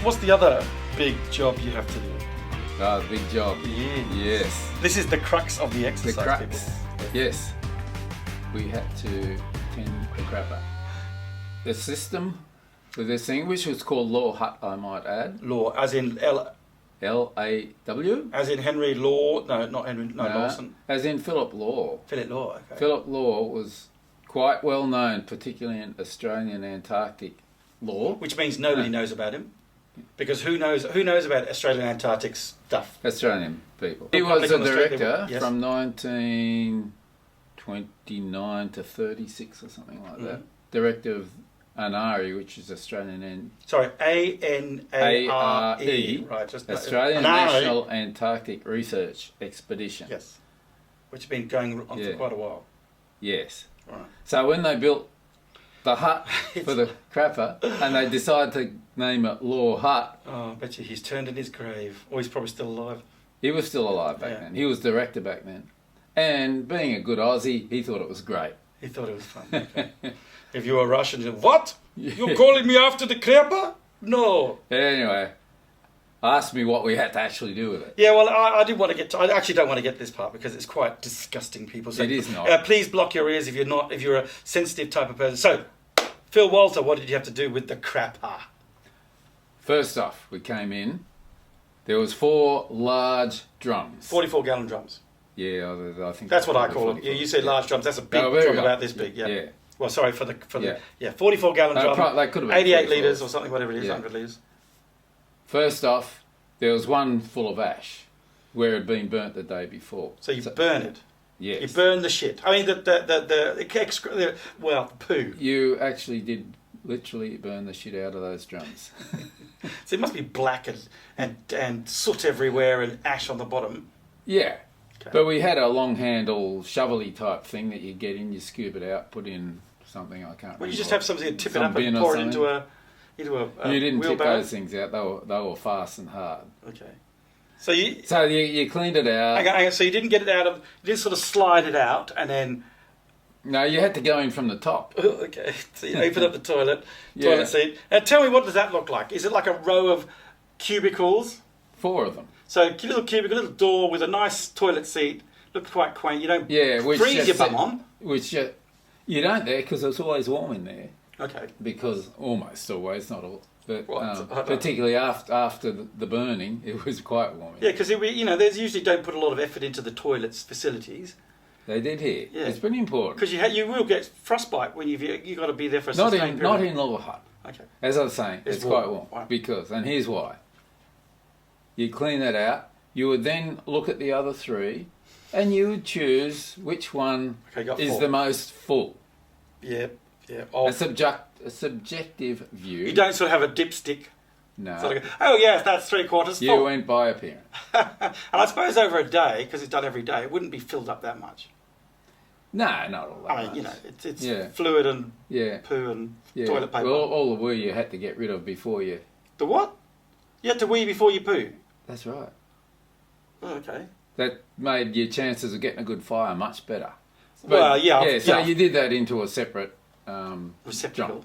what's the other big job you have to do? The big job. Yes. This is the crux of the exercise. The crux. People. Yes. We had to tend the crapper. The system with this thing, which was called Law Hut, I might add. Law, as in L-A-W? As in Henry Law? No, not Henry. No, Mawson. As in Philip Law. Philip Law. Okay. Philip Law was quite well known, particularly in Australian Antarctic law. Which means nobody knows about him, because who knows about Australian Antarctic stuff? Australian people. He was a director yes. from 1929 to 36 or something like that. Director of ANARE, which is Australian Sorry, A-N-A-R-E. Right, just Australian National Antarctic Research Expedition. Yes, which has been going on for quite a while. Yes. Right. So when they built the hut for the crapper, and they decided to name it Law Hut. Oh, I bet you he's turned in his grave. Or he's probably still alive. He was still alive back then. He was director back then. And being a good Aussie, he thought it was great. He thought it was fun. Okay. If you were Russian, you'd say, what? You're calling me after the crapper? No. Anyway, asked me what we had to actually do with it. Yeah, well, I didn't want to get to, I actually don't want to get this part because it's quite disgusting, people. So, it is not. Please block your ears if you're a sensitive type of person. So, Phil Walter, what did you have to do with the crapper? First off, we came in. There was 4 large drums. 44-gallon drums. Yeah, I think that's what I call them. Yeah, you said large drums. That's a big drum about this big. Yeah. Yeah. Well, sorry for the 44-gallon drum. They could have been 88 litres or something, whatever it is, 100 litres. First off, there was one full of ash where it had been burnt the day before. So you burn it. Yes. You burn the shit. I mean, the poo. You actually did literally burn the shit out of those drums. So it must be black and soot everywhere and ash on the bottom. Yeah. Okay. But we had a long handle shovelly type thing that you get in, you scoop it out, put in something, I can't remember. Well, you just have something to tip it up and pour it into a you didn't tip those things out, they were fast and hard. Okay. So you cleaned it out. Okay, so you didn't get it out of, you didn't sort of slide it out and then... No, you had to go in from the top. Okay, so you open up the toilet seat. Now tell me, what does that look like? Is it like a row of cubicles? 4 of them. So little cubicle, little door with a nice toilet seat. Looks quite quaint. You don't freeze your bum on. You don't there because it's always warm in there. Okay. Because almost always, not all. But right. Particularly after the burning, it was quite warm. Yeah, because there's usually don't put a lot of effort into the toilets facilities. They did here. Yeah. It's pretty important. Because you will get frostbite when you got to be there for a sustained period. Not in Law Hut. Okay. As I was saying, it's quite warm. Wow. Because, and here's why. You clean that out. You would then look at the other 3, and you would choose which one is the most full. Yeah. A subjective view. You don't sort of have a dipstick. No. Sort of go, oh yes, that's 3/4 full. You went by appearance. And I suppose over a day, because it's done every day, it wouldn't be filled up that much. No, not all that much. It's fluid and poo and toilet paper. Well, all the wee you had to get rid of before you... The what? You had to wee before you poo? That's right. Oh, okay. That made your chances of getting a good fire much better. But, so you did that into a separate receptacle.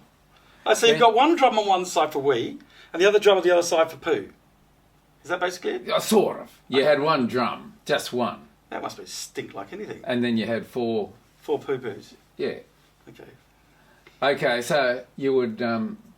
So you've got one drum on one side for wee, and the other drum on the other side for poo. Is that basically it? Sort of. You had one drum, just one. That must be stink like anything. And then you had 4 poo-poos. Yeah. Okay. Okay, so you would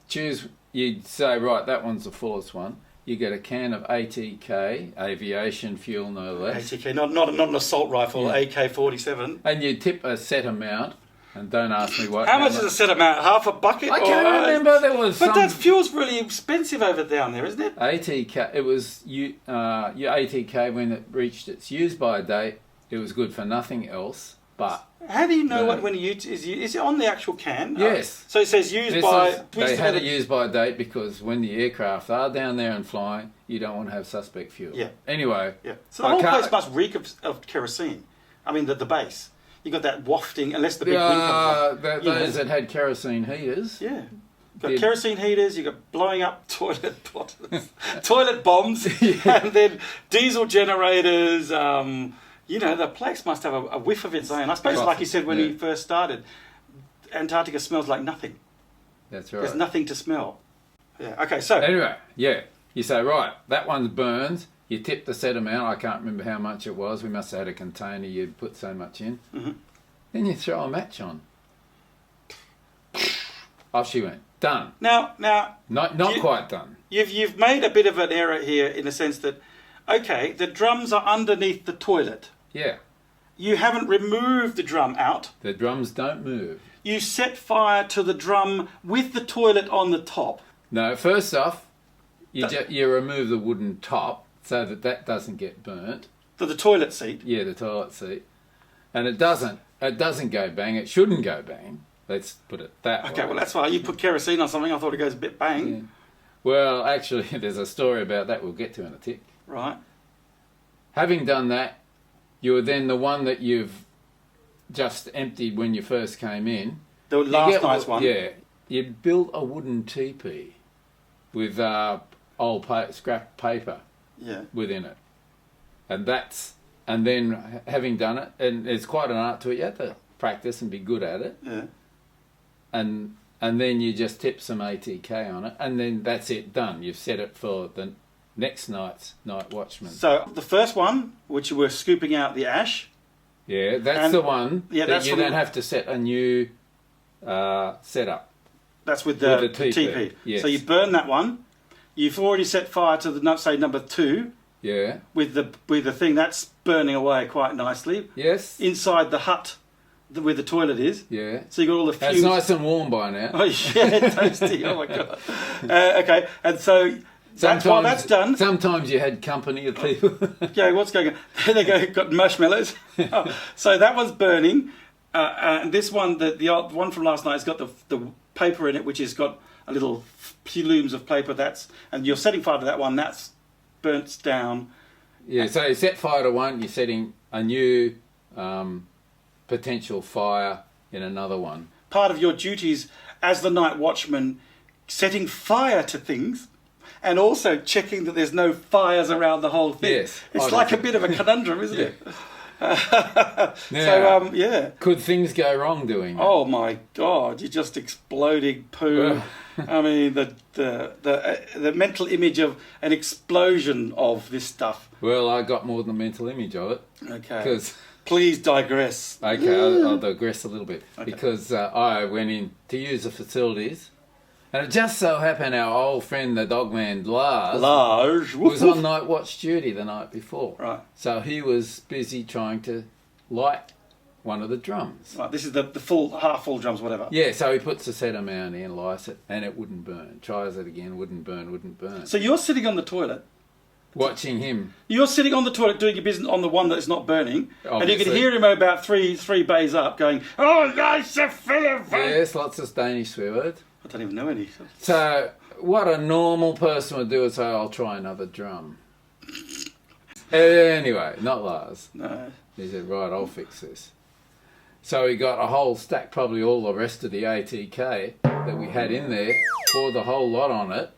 choose. You'd say, right, that one's the fullest one. You get a can of ATK, aviation fuel, no less. ATK, not an assault rifle, AK-47. And you tip a set amount, and don't ask me what. How much is a set amount? Half a bucket? I can't remember. There was. But that fuel's really expensive over down there, isn't it? ATK. It was your ATK when it reached its use-by date. It was good for nothing else. But how do you know when is it on the actual can? Yes. So it says used by. They had a use-by date because when the aircraft are down there and flying, you don't want to have suspect fuel. Yeah. Anyway. Yeah. So the whole place must reek of kerosene. I mean the base. You got that wafting, unless the big wind comes up. Those that had kerosene heaters. Yeah. Got kerosene heaters, you got blowing up toilet bombs, and then diesel generators. The place must have a whiff of its own. I suppose, like you said when he first started, Antarctica smells like nothing. That's right. There's nothing to smell. Yeah. Okay. So anyway, You say, right, that one's burned. You tip the set amount. I can't remember how much it was. We must have had a container. You'd put so much in. Mm-hmm. Then you throw a match on. Off she went. Done. Now, not quite done. You've made a bit of an error here in the sense that, okay, the drums are underneath the toilet. Yeah. You haven't removed the drum out. The drums don't move. You set fire to the drum with the toilet on the top. No, first off, you remove the wooden top so that doesn't get burnt. For the toilet seat? Yeah, the toilet seat. And it doesn't go bang. It shouldn't go bang. Let's put it that way. Okay, well, that's why you put kerosene on something. I thought it goes a bit bang. Yeah. Well, actually, there's a story about that we'll get to in a tick. Right. Having done that, you're then the one that you've just emptied when you first came in. The last night's one? Yeah. You built a wooden teepee with old scrap paper within it. And then having done it, and there's quite an art to it, you have to practice and be good at it. Yeah. And then you just tip some ATK on it, and then that's it, done. You've set it for the next night's Nightwatchman. So the first one, which you were scooping out the ash. Yeah, that's the one that you don't have to set a new setup. That's with the TP. Yes. So you burn that one. You've already set fire to the, say, number 2. Yeah. With the thing that's burning away quite nicely. Yes. Inside the hut where the toilet is. Yeah. So you got all the fumes. It's nice and warm by now. Oh yeah, toasty. Oh my god. Okay, and so while that's done. Sometimes you had company of people. Yeah, what's going on? There they go. Got marshmallows. So that one's burning, and this one, the one from last night, has got the paper in it, which has got a little plumes of paper. And you're setting fire to that one. That's burnt down. Yeah. So you set fire to one. You're setting a new potential fire in another one. Part of your duties as the night watchman, setting fire to things and also checking that there's no fires around the whole thing. Yes. It's like a bit of a conundrum, isn't it? Now, so, yeah. Could things go wrong doing that? Oh my God, you're just exploding poo. I mean, the mental image of an explosion of this stuff. Well, I got more than a mental image of it. Okay. Please digress. Okay, I'll digress a little bit. Okay. Because I went in to use the facilities, and it just so happened our old friend, the dogman Lars, was on night watch duty the night before. Right. So he was busy trying to light one of the drums. Right, this is the full, half full drums, whatever. Yeah, so he puts a set amount in, lights it, and it wouldn't burn. Tries it again, wouldn't burn. So you're sitting on the toilet. Watching him. You're sitting on the toilet doing your business on the one that's not burning, obviously. And you can hear him about three bays up going, "Oh, nice a Philip." Yes, lots of Danish swear words. I don't even know any. So what a normal person would do is say, "I'll try another drum." Anyway, not Lars. No. He said, "Right, I'll fix this." So he got a whole stack, probably all the rest of the ATK that we had in there, poured the whole lot on it.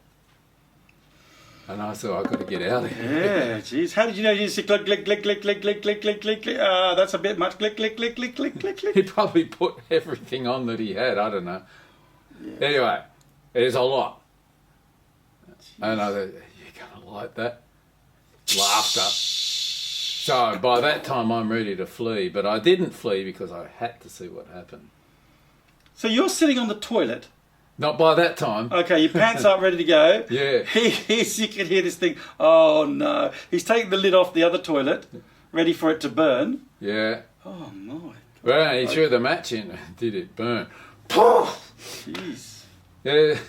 And I thought, I've got to get out of here. Yeah, jeez. How did you know you said click, click, click, click, click, click, click, click, click, click? That's a bit much. Click, click, click, click, click, click, click. He probably put everything on that he had. I don't know. Yeah. Anyway, there's a lot. And I thought, you're going to like that? Laughter. So by that time, I'm ready to flee. But I didn't flee because I had to see what happened. So you're sitting on the toilet. Not by that time. Okay, your pants up, ready to go. Yeah. You can hear this thing. Oh no! He's taking the lid off the other toilet, ready for it to burn. Yeah. Oh my God. Well, he threw the match in. Did it burn? Jeez. Yeah.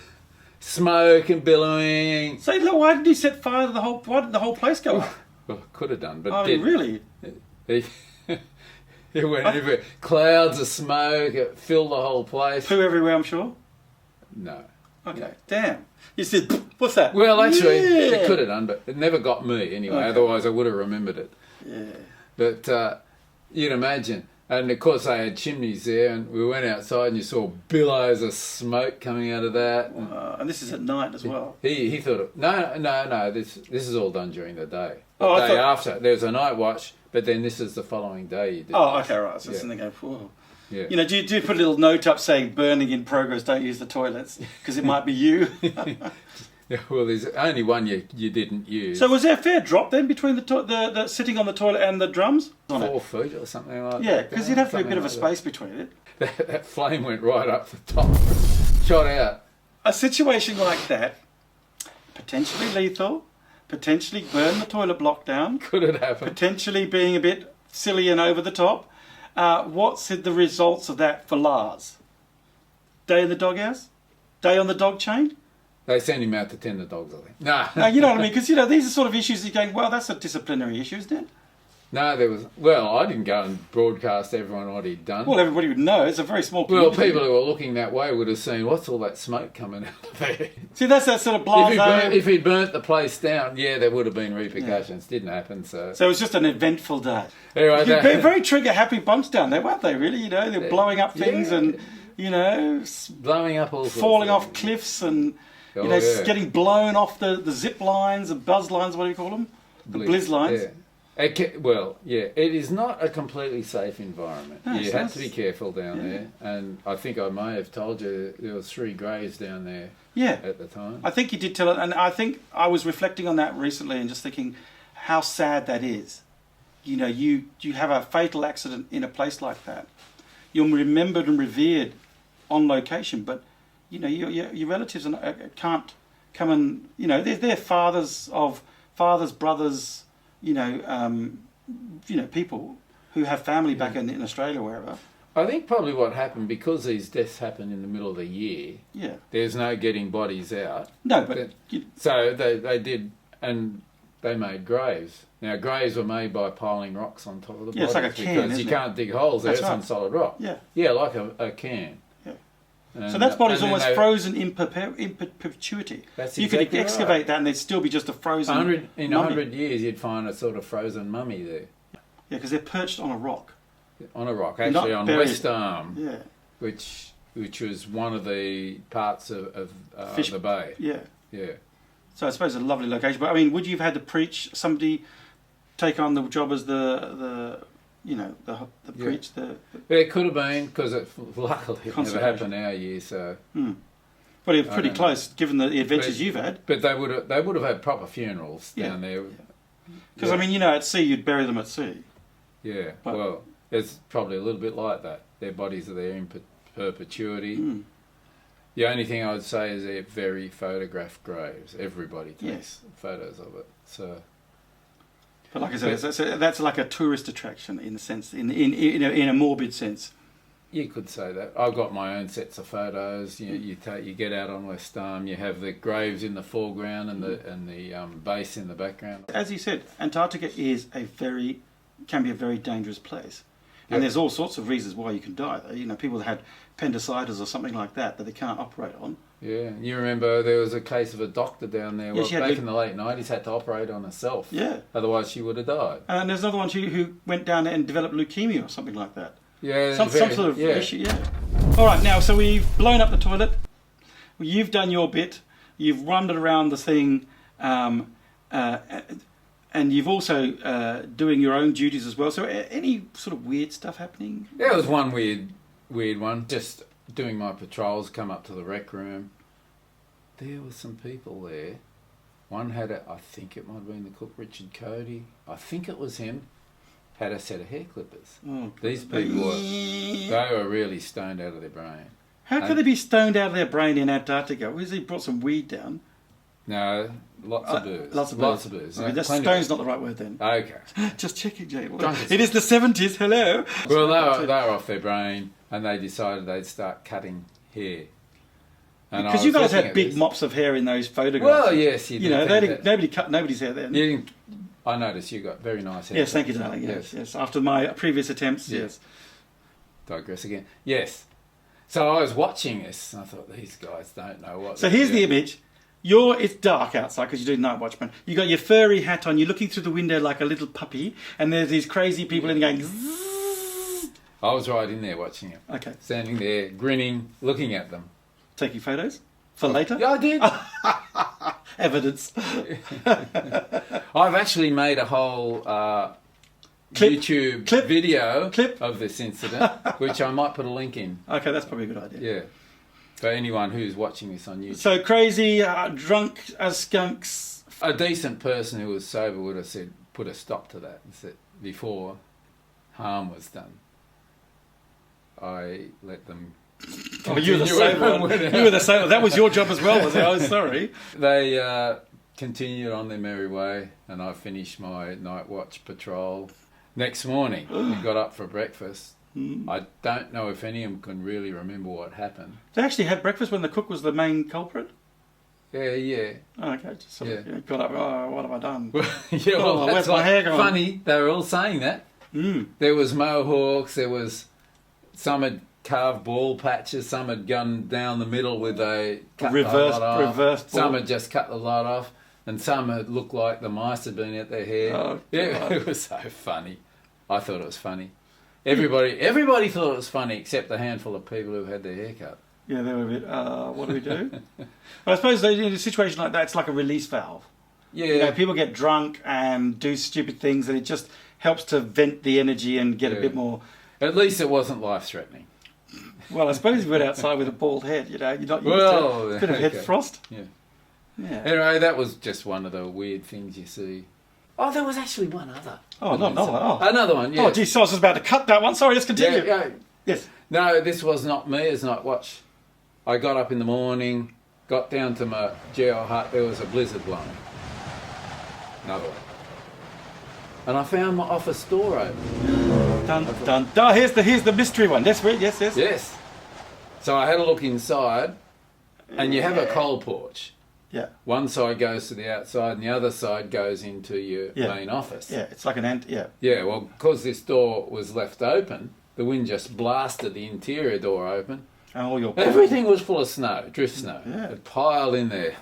Smoke and billowing. So look, why did he set fire to the whole? Why did the whole place go up? Well, could have done, but I mean, didn't. Really? It went everywhere. Clouds of smoke. It filled the whole place. Poo everywhere, I'm sure. No. Okay. Damn. You said, what's that? Well, actually, it could have done, but it never got me anyway. Okay. Otherwise, I would have remembered it. Yeah. But you'd imagine. And of course, they had chimneys there, and we went outside, and you saw billows of smoke coming out of that. And this is at night as well. He thought, no. This is all done during the day. The day after, there's a night watch, but then this is the following day you did. Oh, okay, right. So something go, whoa. Yeah. You know, do you put a little note up saying "burning in progress"? Don't use the toilets because it might be you. Yeah, well, there's only one you didn't use. So was there a fair drop then between the sitting on the toilet and the drums? 4 feet or something like that. Yeah, because you'd have to be a bit of a Something like space between it. that flame went right up the top, shot out. A situation like that, potentially lethal, potentially burn the toilet block down, Could it happen? potentially being a bit silly and over the top. What's the results of that for Lars? Day in the doghouse? Day on the dog chain? They sent him out to tend the dogs, I think. No, No, you know what I mean? Because, these are sort of issues that you're going, well, that's a disciplinary issue, isn't it? no, there was. Well, I didn't go and broadcast everyone what he'd done. Well, everybody would know. It's a very small Well, community. people who were looking that way would have seen what's all that smoke coming out of there. See, that's that sort of blasé. If he'd burnt the place down, yeah, there would have been repercussions. Didn't happen, so. So it was just an eventful day. Anyway, You're very trigger-happy bunch down there, weren't they, really? They're blowing up things and, blowing up all sorts falling of off cliffs and, yeah. getting blown off the zip lines, the buzz lines, what do you call them? The blizz lines. Yeah. It is not a completely safe environment. No, You so had to be careful down there, and I think I may have told you there was 3 graves down there at the time. I think you did tell it, and I think I was reflecting on that recently and just thinking how sad that is. You have a fatal accident in a place like that. You're remembered and revered on location, but your relatives can't come and they're fathers, brothers, people who have family back in Australia, wherever. I think probably what happened, because these deaths happened in the middle of the year, there's no getting bodies out. No, but... So they did, and they made graves. Now, graves were made by piling rocks on top of the bodies. It's like a can, because you isn't it? can't dig holes there, That's it's right. on solid rock. Yeah. Yeah, like a can. Yeah. And, So that body's and then almost frozen in perpetuity. That's You exactly could excavate right. that and there'd still be just a frozen In mummy. 100 years, you'd find a sort of frozen mummy there. Yeah, because they're perched on a rock. On a rock, Not actually, on buried. West Arm, Yeah. which was one of the parts of Fish- the bay. Yeah. Yeah. So I suppose a lovely location. But I mean, would you have had to preach somebody take on the job as the preach the It could have been, because luckily it never Conservation. happened our year. So, well, you're pretty close given the adventures you've had. but they would have had proper funerals down there. Because I mean, at sea you'd bury them at sea. Yeah. But- Well, it's probably a little bit like that. Their bodies are there in perpetuity. The only thing I would say is they're very photographed graves. Everybody takes photos of it. So. But like I said, that's like a tourist attraction in a sense, in a morbid sense. You could say that. I've got my own sets of photos. You get out on West Arm. You have the graves in the foreground and the base in the background. As you said, Antarctica can be a very dangerous place, and there's all sorts of reasons why you can die there. People that had appendicitis or something like that they can't operate on. Yeah, you remember there was a case of a doctor down there she had back in the late 90s had to operate on herself. Yeah. Otherwise she would have died. And there's another one who went down there and developed leukemia or something like that. Yeah. Some sort of issue, All right, now, so we've blown up the toilet. You've done your bit. You've wandered around the thing. And you've also doing your own duties as well. So any sort of weird stuff happening? There was one weird one. Just doing my patrols, come up to the rec room. There were some people there. One had I think it might have been the cook, Richard Cody. I think it was him. Had a set of hair clippers. Oh, These people they were really stoned out of their brain. How could they be stoned out of their brain in Antarctica? Has he brought some weed down? No, lots of booze. Lots of booze. Okay, stone's not the right word then. Okay. Just checking, Jay. Drunk It is the 70s, hello. Well, they were off their brain, and they decided they'd start cutting hair. And Because you guys had big mops of hair in those photographs. Well, yes, you did. Nobody cut nobody's hair then. You didn't. I noticed you got very nice hair. Yes, thank you, darling. Yes. After my previous attempts, yes. Digress again. Yes. So I was watching this, and I thought, these guys don't know what. So here's the image. It's dark outside because you do Nightwatchman. You got your furry hat on. You're looking through the window like a little puppy, and there's these crazy people in going. Zzz. I was right in there watching it. Okay. Standing there, grinning, looking at them. Taking photos for later. Yeah, I did. Evidence. I've actually made a whole YouTube video of this incident, which I might put a link in. Okay, that's probably a good idea. Yeah. For anyone who's watching this on YouTube. So crazy, drunk as skunks. A decent person who was sober would have said, put a stop to that, and said, before harm was done. I let them. Oh, you were the same one. You were the same one. That was your job as well, was it? Oh, sorry. They continued on their merry way, and I finished my night watch patrol. Next morning, we got up for breakfast. I don't know if any of them can really remember what happened. They actually had breakfast when the cook was the main culprit? Yeah. Oh, okay, just sort of got up, oh, what have I done? Yeah, well, oh, that's where's my hair gone? Funny, they were all saying that. There was mohawks, there was, some had carved ball patches, some had gone down the middle with a reversed some had just cut the lot off, and some had looked like the mice had been at their hair. Oh, yeah, it was so funny. I thought it was funny. Everybody thought it was funny except the handful of people who had their hair cut. Yeah, they were a bit, what do we do? But I suppose in a situation like that, it's like a release valve. Yeah. You know, people get drunk and do stupid things, and it just helps to vent the energy and get a bit more... At least it wasn't life-threatening. Well, I suppose if you went outside with a bald head, you know, you're not used to a bit of head frost. Yeah. Anyway, that was just one of the weird things you see. Oh, there was actually one other. Oh, not another one. Oh. Another one, yeah. Oh, geez, so I was just about to cut that one. Sorry, let's continue. Yeah. Yes. No, this was not me as Nightwatch. I got up in the morning, got down to my geo hut, there was a blizzard blowing. Another one. And I found my office door open. Dun, dun, dun. Here's the mystery one. Yes. Yes. So I had a look inside, and you have a coal porch. Yeah. One side goes to the outside, and the other side goes into your main office. Yeah, it's like an ant. Yeah. Yeah, well, because this door was left open, the wind just blasted the interior door open. And all your everything was full of snow, drift snow. Yeah. It piled in there.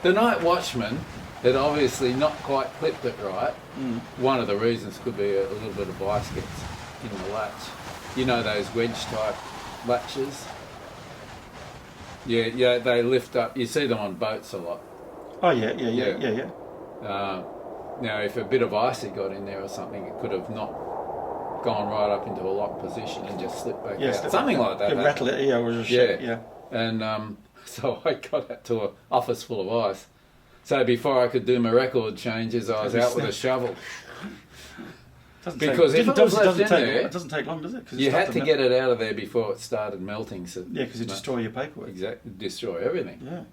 The night watchman had obviously not quite clipped it right. One of the reasons could be a little bit of ice gets in the latch. You know those wedge type latches? Yeah, they lift up. You see them on boats a lot. Oh yeah. Now, if a bit of ice had got in there or something, it could have not gone right up into a locked position and just slipped back out. Something like that. Rattle it, or just shake, yeah. And so I got out to an office full of ice. So before I could do my record changes, I was out with a shovel. Because if it was left in there, it doesn't take long, does it? You had to get it out of there before it started melting. So because you destroy your paperwork. Exactly, destroy everything. Yeah.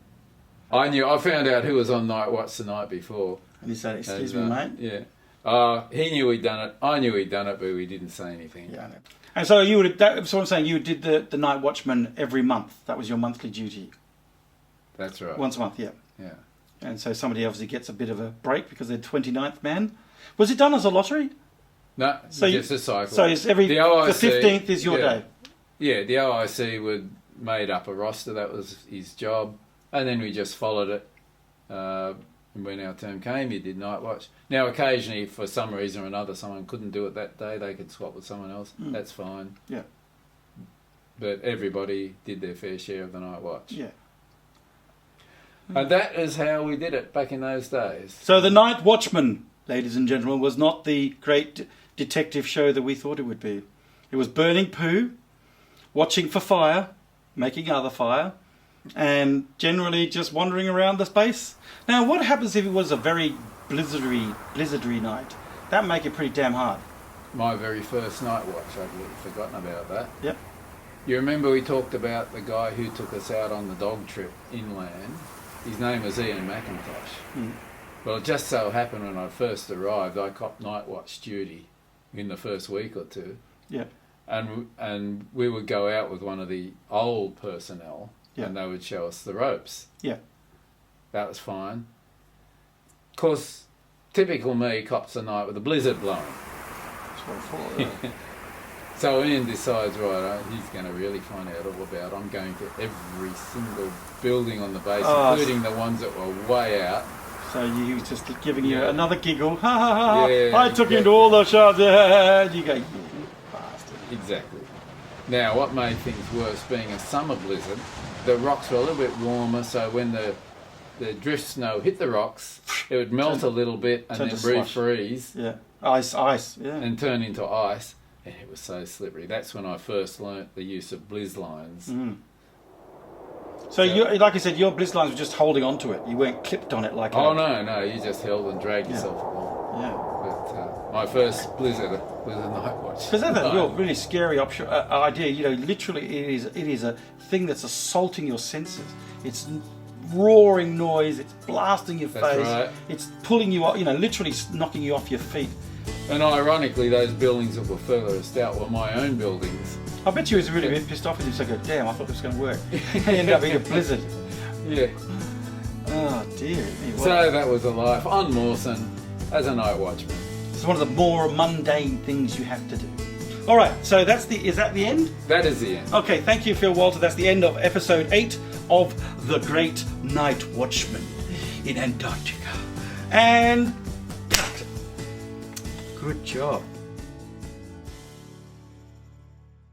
I found out who was on Nightwatch the night before. And he said, "Excuse me, mate." Yeah. He knew he'd done it. I knew he'd done it, but we didn't say anything. Yeah. I know. And so you would. So I'm saying you did the Night Watchman every month. That was your monthly duty. That's right. Once a month, yeah. Yeah. And so somebody obviously gets a bit of a break because they're 29th man. Was it done as a lottery? No, so just a cycle. So it's the 15th is your day. Yeah, the OIC made up a roster. That was his job, and then we just followed it. And when our term came, you did night watch. Now, occasionally, for some reason or another, someone couldn't do it that day. They could swap with someone else. That's fine. Yeah. But everybody did their fair share of the night watch. Yeah. And that is how we did it back in those days. So the Night Watchman, ladies and gentlemen, was not the great detective show that we thought it would be. It was burning poo, watching for fire, making other fire, and generally just wandering around the space. Now, what happens if it was a very blizzardy night? That'd make it pretty damn hard. My very first night watch, I'd forgotten about that. Yep. You remember we talked about the guy who took us out on the dog trip inland? His name was Ian McIntosh. Well, it just so happened when I first arrived, I copped night watch duty in the first week or two. Yeah. And we would go out with one of the old personnel, and they would show us the ropes. Yeah. That was fine. Of course, typical me cops a night with a blizzard blowing. That's what I thought. So Ian decides, right, he's going to really find out all about. I'm going to every single building on the base, including the ones that were way out. So he was just giving you another giggle. Ha ha ha! Yeah, I took him to all the shops. You go, you bastard. Exactly. Now, what made things worse, being a summer blizzard, the rocks were a little bit warmer, so when the drift snow hit the rocks, it would melt a little bit and then refreeze. Yeah. Ice. Yeah. And turn into ice. And it was so slippery. That's when I first learnt the use of blizz lines. So, you, like I said, your blizzard lines were just holding onto it. You weren't clipped on it like. Oh no, you just held and dragged yourself along. Yeah. But my first blizzard was a Nightwatch. Because that's a really scary idea. You know, literally, it is a thing that's assaulting your senses. It's roaring noise. It's blasting your face. Right. It's pulling you up. You know, literally knocking you off your feet. And ironically, those buildings that were furthest out were my own buildings. I bet you was really a bit pissed off with you. So, go, damn, I thought this was going to work. It ended up being a blizzard. Yeah. Oh dear. So that was a life on Mawson as a night watchman. It's one of the more mundane things you have to do. All right, so is that the end? That is the end. Okay, thank you, Phil Walter. That's the end of episode 8 of The Great Night Watchman in Antarctica. And cut. Good job.